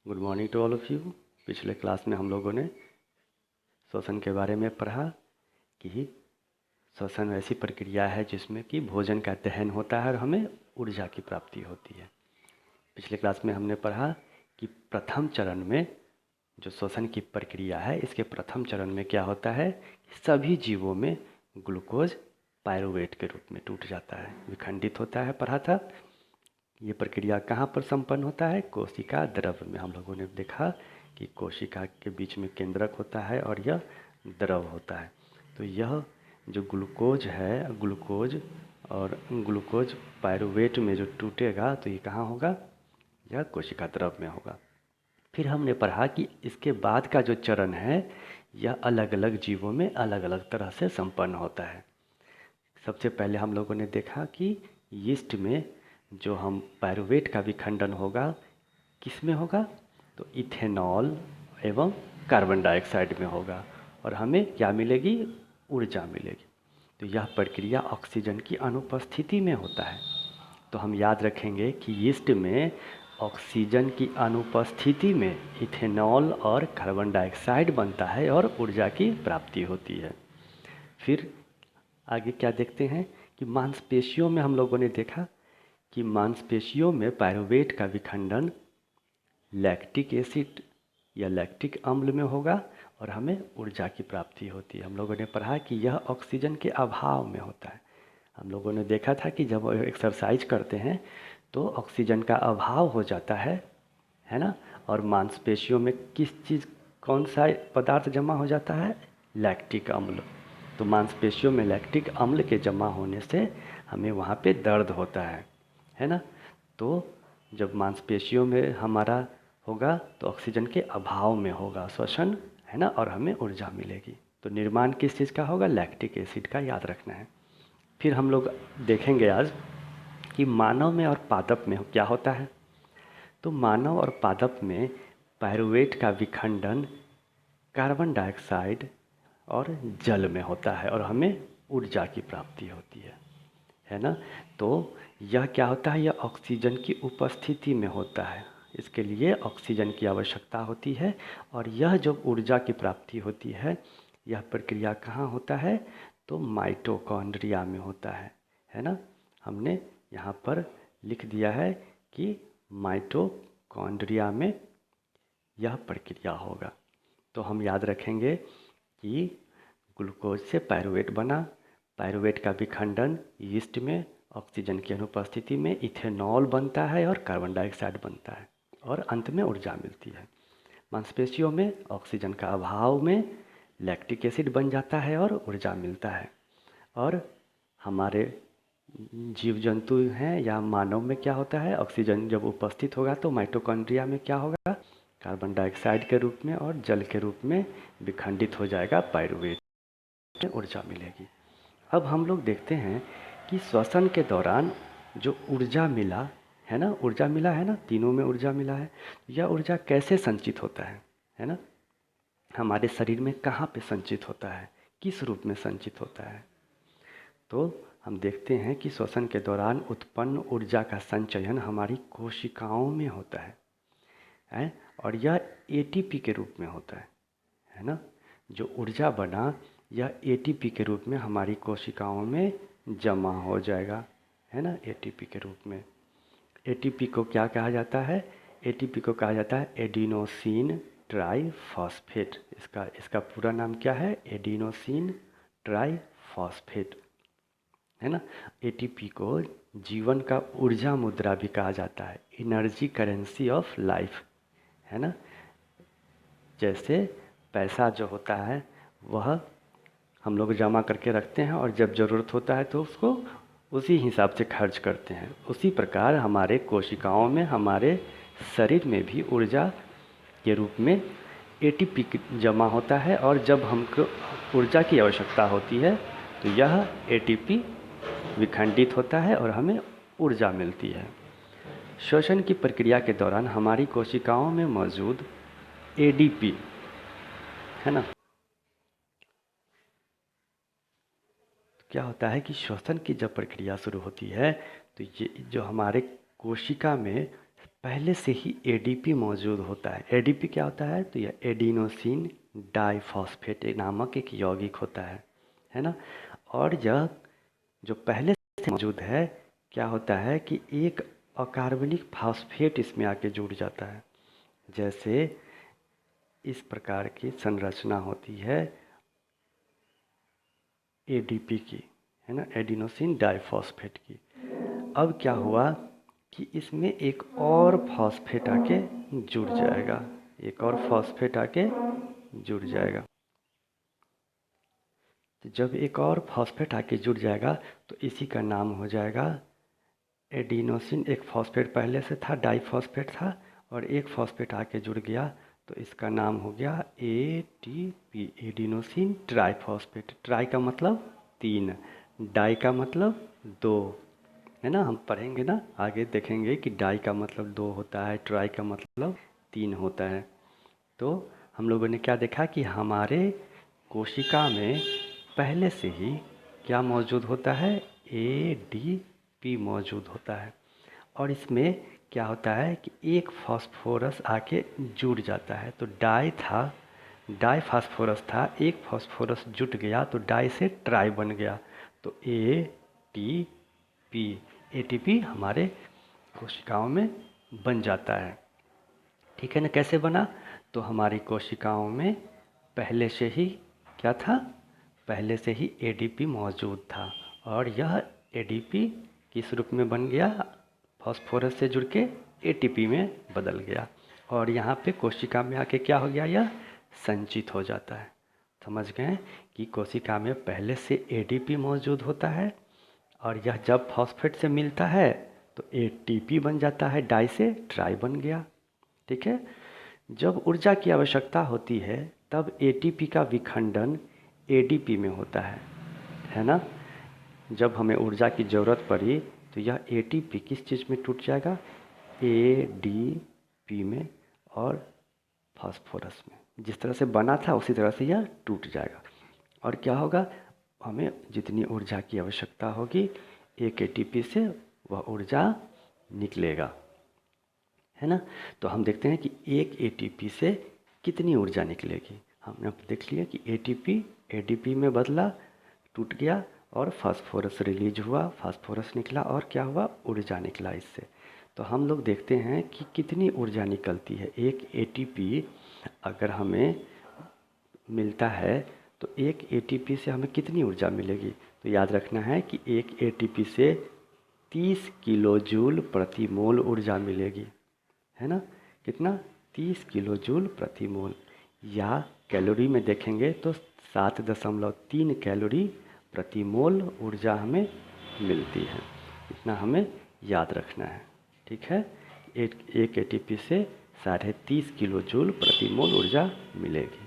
Good morning to all of you. पिछले class में हम लोगों ने श्वसन के बारे में पढ़ा कि श्वसन ऐसी प्रक्रिया है जिसमें कि भोजन का दहन होता है और हमें ऊर्जा की प्राप्ति होती है। पिछले क्लास में हमने पढ़ा कि प्रथम चरण में जो श्वसन की प्रक्रिया है, इसके प्रथम चरण में क्या होता है, सभी जीवों में ग्लूकोज पायरुवेट के रूप में टूट जाता है, विखंडित होता है। पढ़ा था ये प्रक्रिया कहाँ पर संपन्न होता है, कोशिका द्रव में। हम लोगों ने देखा कि कोशिका के बीच में केंद्रक होता है और यह द्रव होता है। तो यह जो ग्लूकोज है, ग्लूकोज और ग्लूकोज पायरुवेट में जो टूटेगा तो ये कहाँ होगा, यह कोशिका द्रव में होगा। फिर हमने पढ़ा कि इसके बाद का जो चरण है यह अलग अलग जीवों में अलग अलग तरह से संपन्न होता है। सबसे पहले हम लोगों ने देखा कि यीस्ट में जो हम पायरुवेट का विखंडन होगा, किस में होगा, तो इथेनॉल एवं कार्बन डाइऑक्साइड में होगा और हमें क्या मिलेगी, ऊर्जा मिलेगी। तो यह प्रक्रिया ऑक्सीजन की अनुपस्थिति में होता है। तो हम याद रखेंगे कि यीस्ट में ऑक्सीजन की अनुपस्थिति में इथेनॉल और कार्बन डाइऑक्साइड बनता है और ऊर्जा की प्राप्ति होती है। फिर आगे क्या देखते हैं कि मांसपेशियों में हम लोगों ने देखा कि मांसपेशियों में पायरुवेट का विखंडन लैक्टिक एसिड या लैक्टिक अम्ल में होगा और हमें ऊर्जा की प्राप्ति होती है। हम लोगों ने पढ़ा कि यह ऑक्सीजन के अभाव में होता है। हम लोगों ने देखा था कि जब एक्सरसाइज करते हैं तो ऑक्सीजन का अभाव हो जाता है ना। और मांसपेशियों में किस चीज़, कौन सा पदार्थ जमा हो जाता है, लैक्टिक अम्ल। तो मांसपेशियों में लैक्टिक अम्ल के जमा होने से हमें वहाँ पे दर्द होता है ना। तो जब मांसपेशियों में हमारा होगा तो ऑक्सीजन के अभाव में होगा श्वसन, है ना, और हमें ऊर्जा मिलेगी। तो निर्माण किस चीज़ का होगा, लैक्टिक एसिड का, याद रखना है। फिर हम लोग देखेंगे आज कि मानव में और पादप में क्या होता है। तो मानव और पादप में पायरुवेट का विखंडन कार्बन डाइऑक्साइड और जल में होता है और हमें ऊर्जा की प्राप्ति होती है ना। तो यह क्या होता है, यह ऑक्सीजन की उपस्थिति में होता है। इसके लिए ऑक्सीजन की आवश्यकता होती है और यह जब ऊर्जा की प्राप्ति होती है, यह प्रक्रिया कहाँ होता है, तो माइटोकॉन्ड्रिया में होता है ना। हमने यहाँ पर लिख दिया है कि माइटोकॉन्ड्रिया में यह प्रक्रिया होगा। तो हम याद रखेंगे कि ग्लूकोज से पायरुवेट बना, पायरुवेट का विखंडन यीस्ट में ऑक्सीजन की अनुपस्थिति में इथेनॉल बनता है और कार्बन डाइऑक्साइड बनता है और अंत में ऊर्जा मिलती है। मांसपेशियों में ऑक्सीजन का अभाव में लैक्टिक एसिड बन जाता है और ऊर्जा मिलता है। और हमारे जीव जंतु हैं या मानव में क्या होता है, ऑक्सीजन जब उपस्थित होगा तो माइटोकॉन्ड्रिया में क्या होगा, कार्बन डाइऑक्साइड के रूप में और जल के रूप में विखंडित हो जाएगा पायरुवेट, ऊर्जा मिलेगी। अब हम लोग देखते हैं कि श्वसन के दौरान जो ऊर्जा मिला है ना, ऊर्जा मिला है ना, तीनों में ऊर्जा मिला है। यह ऊर्जा कैसे संचित होता है ना, हमारे शरीर में कहाँ पे संचित होता है, किस रूप में संचित होता है। तो हम देखते हैं कि श्वसन के दौरान उत्पन्न ऊर्जा का संचयन हमारी कोशिकाओं में होता है और यह एटीपी के रूप में होता है ना। जो ऊर्जा बना यह एटीपी के रूप में हमारी कोशिकाओं में जमा हो जाएगा, है ना, एटीपी के रूप में। एटीपी को क्या कहा जाता है, एटीपी को कहा जाता है एडिनोसिन ट्राइफॉस्फेट। इसका पूरा नाम क्या है, एडिनोसिन ट्राइफॉस्फेट, है ना। एटीपी को जीवन का ऊर्जा मुद्रा भी कहा जाता है, एनर्जी करेंसी ऑफ लाइफ, है ना। जैसे पैसा जो होता है वह हम लोग जमा करके रखते हैं और जब ज़रूरत होता है तो उसको उसी हिसाब से खर्च करते हैं। उसी प्रकार हमारे कोशिकाओं में, हमारे शरीर में भी ऊर्जा के रूप में एटीपी जमा होता है और जब हमको ऊर्जा की आवश्यकता होती है तो यह एटीपी विखंडित होता है और हमें ऊर्जा मिलती है। श्वसन की प्रक्रिया के दौरान हमारी कोशिकाओं में मौजूद एडीपी, है ना, क्या होता है कि श्वसन की जब प्रक्रिया शुरू होती है तो ये जो हमारे कोशिका में पहले से ही एडीपी मौजूद होता है। एडीपी क्या होता है? तो यह एडिनोसिन डाइफॉस्फेट नामक एक यौगिक होता है ना। और यह जो पहले से मौजूद है, क्या होता है कि एक अकार्बनिक फास्फेट इसमें आके जुड़ जाता है। जैसे इस प्रकार की संरचना होती है एडीपी की, है ना, एडिनोसिन डाइफॉस्फेट की। अब क्या हुआ कि इसमें एक और फॉस्फेट आके जुड़ जाएगा, एक और फॉस्फेट आके जुड़ जाएगा। तो जब एक और फॉस्फेट आके जुड़ जाएगा तो इसी का नाम हो जाएगा एडिनोसिन। एक फॉस्फेट पहले से था, डाइफॉस्फेट था, और एक फॉस्फेट आके जुड़ गया तो इसका नाम हो गया एटीपी, एडिनोसिन ट्राइफॉस्फेट। ट्राई का मतलब 3, डाई का मतलब 2, है ना। हम पढ़ेंगे ना, आगे देखेंगे कि डाई का मतलब 2 होता है, ट्राई का मतलब 3 होता है। तो हम लोगों ने क्या देखा कि हमारे कोशिका में पहले से ही क्या मौजूद होता है? एडीपी मौजूद होता है। और इसमें क्या होता है कि एक फास्फोरस आके जुड़ जाता है। तो डाई था, डाई फास्फोरस था, एक फास्फोरस जुट गया तो डाई से ट्राई बन गया, तो एटीपी, एटीपी हमारे कोशिकाओं में बन जाता है। ठीक है ना। कैसे बना? तो हमारी कोशिकाओं में पहले से ही क्या था? पहले से ही एडीपी मौजूद था, और यह एडीपी किस रूप में बन गया? फास्फोरस से जुड़ के एटीपी में बदल गया, और यहाँ पे कोशिका में आके क्या हो गया? यह संचित हो जाता है। समझ गए कि कोशिका में पहले से एडीपी मौजूद होता है, और यह जब फॉस्फेट से मिलता है तो एटीपी बन जाता है, डाई से ट्राई बन गया। ठीक है। जब ऊर्जा की आवश्यकता होती है तब एटीपी का विखंडन एडीपी में होता है ना। जब हमें ऊर्जा की ज़रूरत पड़ी तो यह एटीपी किस चीज़ में टूट जाएगा? एडीपी में और फास्फोरस में। जिस तरह से बना था उसी तरह से यह टूट जाएगा, और क्या होगा? हमें जितनी ऊर्जा की आवश्यकता होगी एक एटीपी से वह ऊर्जा निकलेगा, है ना। तो हम देखते हैं कि एक एटीपी से कितनी ऊर्जा निकलेगी। हमने देख लिया कि एटीपी एडीपी में बदला, टूट गया, और फास्फोरस रिलीज हुआ, फास्फोरस निकला, और क्या हुआ? ऊर्जा निकला इससे। तो हम लोग देखते हैं कि कितनी ऊर्जा निकलती है। एक एटीपी अगर हमें मिलता है तो एक एटीपी से हमें कितनी ऊर्जा मिलेगी? तो याद रखना है कि एक एटीपी से 30 किलो जूल प्रति मोल ऊर्जा मिलेगी, है ना। कितना? 30 किलो जूल प्रति मोल, या कैलोरी में देखेंगे तो 7.3 कैलोरी प्रति मोल ऊर्जा हमें मिलती है। इतना हमें याद रखना है। ठीक है। एक एटीपी से 30.5 किलो जूल प्रति मोल ऊर्जा मिलेगी।